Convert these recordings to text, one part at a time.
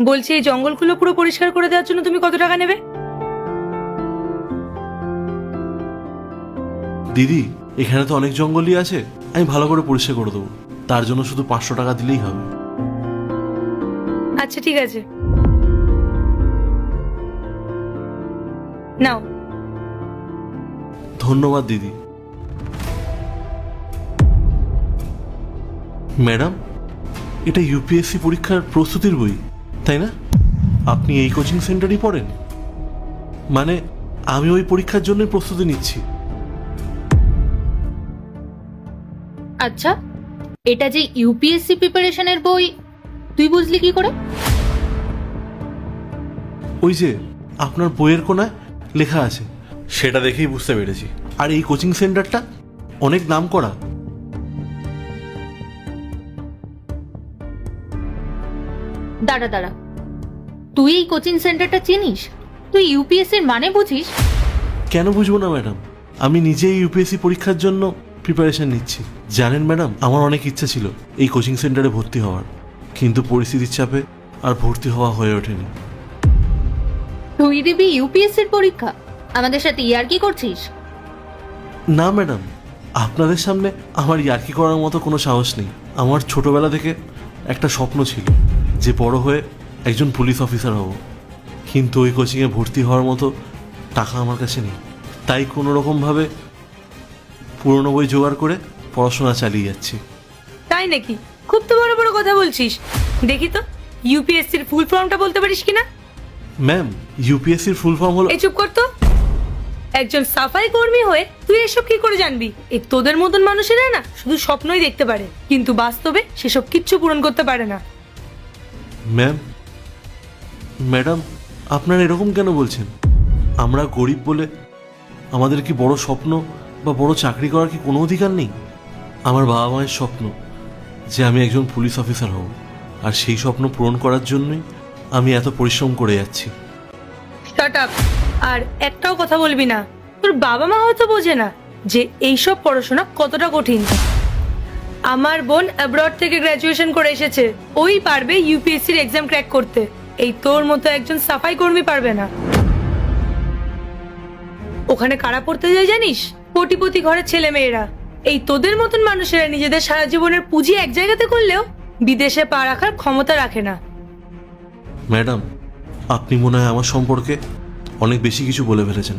বলছি এই জঙ্গলগুলো পুরো পরিষ্কার করে দেওয়ার জন্য তুমি কত টাকা নেবে? দিদি, এখানে তো অনেক জঙ্গলই আছে, আমি ভালো করে পরিষ্কার করে দেবো। তার জন্য শুধু 500 টাকা দিলেই হবে। আচ্ছা ঠিক আছে, নাও। ধন্যবাদ দিদি। ম্যাডাম, এটা ইউপিএসসি পরীক্ষার প্রস্তুতির বই, তাই না? আপনি এই কোচিং সেন্টারই পড়েন? মানে আমি ওই পরীক্ষার জন্যই প্রস্তুতি নিচ্ছি। আচ্ছা, এটা যে ইউপিএসসি প্রিপারেশনের বই, তুই বুঝলি কি করে? ওই যে আপনার বইয়ের কোনায় লেখা আছে, সেটা দেখেই বুঝতে পেরেছি। আর এই কোচিং সেন্টারটা অনেক নাম করা। দাঁড়া দাঁড়া, তুই এই কোচিং সেন্টারটা চিনিস? তুই ইউপিএসসির মানে বুঝিস? কেন বুঝবো না ম্যাডাম, আমি নিজেই ইউপিএসসি পরীক্ষার জন্য প্রিপারেশন নিচ্ছি। জানেন ম্যাডাম, আমার অনেক ইচ্ছা ছিল এই কোচিং সেন্টারে ভর্তি হওয়ার, কিন্তু পরিস্থিতির চাপে আর ভর্তি হওয়া হয়ে ওঠেনি। তুই দিবি ইউপিএসসির পরীক্ষা? আমাদের সাথে ইয়ার্কি করছিস? না ম্যাডাম, আপনাদের সামনে আমার ইয়ার্কি করার মতো কোনো সাহস নেই। আমার ছোটবেলা থেকে একটা স্বপ্ন ছিল যে বড় হয়ে একজন পুলিশ অফিসার হব, কিন্তু ওই কোচিংয়ে ভর্তি হওয়ার মতো টাকা আমার কাছে নেই। তাই কোনো রকমভাবে পুরনো বই জোগাড় করে পড়াশোনা চালিয়ে যাচ্ছি। তাই নাকি? খুব তো বড় বড় কথা বলছিস। দেখি তো ইউপিএসসির ফুল ফর্মটা বলতে পারিস কিনা? ম্যাম, ইউপিএসসির ফুল ফর্ম হলো... এই চুপ কর তো। একজন সাফাই কর্মী হয়ে তুই এসব কি করে জানবি? এই তোদের মতন মানুষেরা না শুধু স্বপ্নই দেখতে পারে, কিন্তু বাস্তবে সেসব কিচ্ছু পূরণ করতে পারে না। ম্যাডাম, আপনারা এরকম কেন বলছেন? আমরা গরিব বলে আমাদের কি বড় স্বপ্ন বা বড় চাকরি করার কি কোনো অধিকার নেই? আমার বাবা মায়ের স্বপ্ন যে আমি একজন পুলিশ অফিসার হব, আর সেই স্বপ্ন পূরণ করার জন্যই আমি এত পরিশ্রম করে যাচ্ছি। Shut up. আর একটাও কথা বলবি না। তোর বাবা মা হয়তো বোঝে না যে এইসব পড়াশোনা কতটা কঠিন। আমার বোন অ্যাব্রড থেকে গ্র্যাজুয়েশন করে এসেছে, ওই পারবে ইউপিএসসির এক্সাম ক্র্যাক করতে। এই তোর মতো একজন সাফাই কর্মী পারবে না। ওখানে কারা পড়তে যায় জানিস? কোটিপতি ঘরের ছেলে মেয়েরা। এই তোদের মতন মানুষেরা নিজেদের সারা জীবনের পুঁজি এক জায়গাতে করলেও বিদেশে পা রাখার ক্ষমতা রাখে না। ম্যাডাম, আপনি মনে হয় আমার সম্পর্কে অনেক বেশি কিছু বলে ফেলেছেন।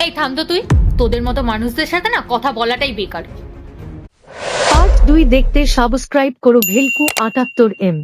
এই থাম তো তুই, তোদের মতো মানুষদের সাথে না কথা বলাটাই বেকার। পার্ট 2 দেখতে সাবস্ক্রাইব করো ভেলকু 78M।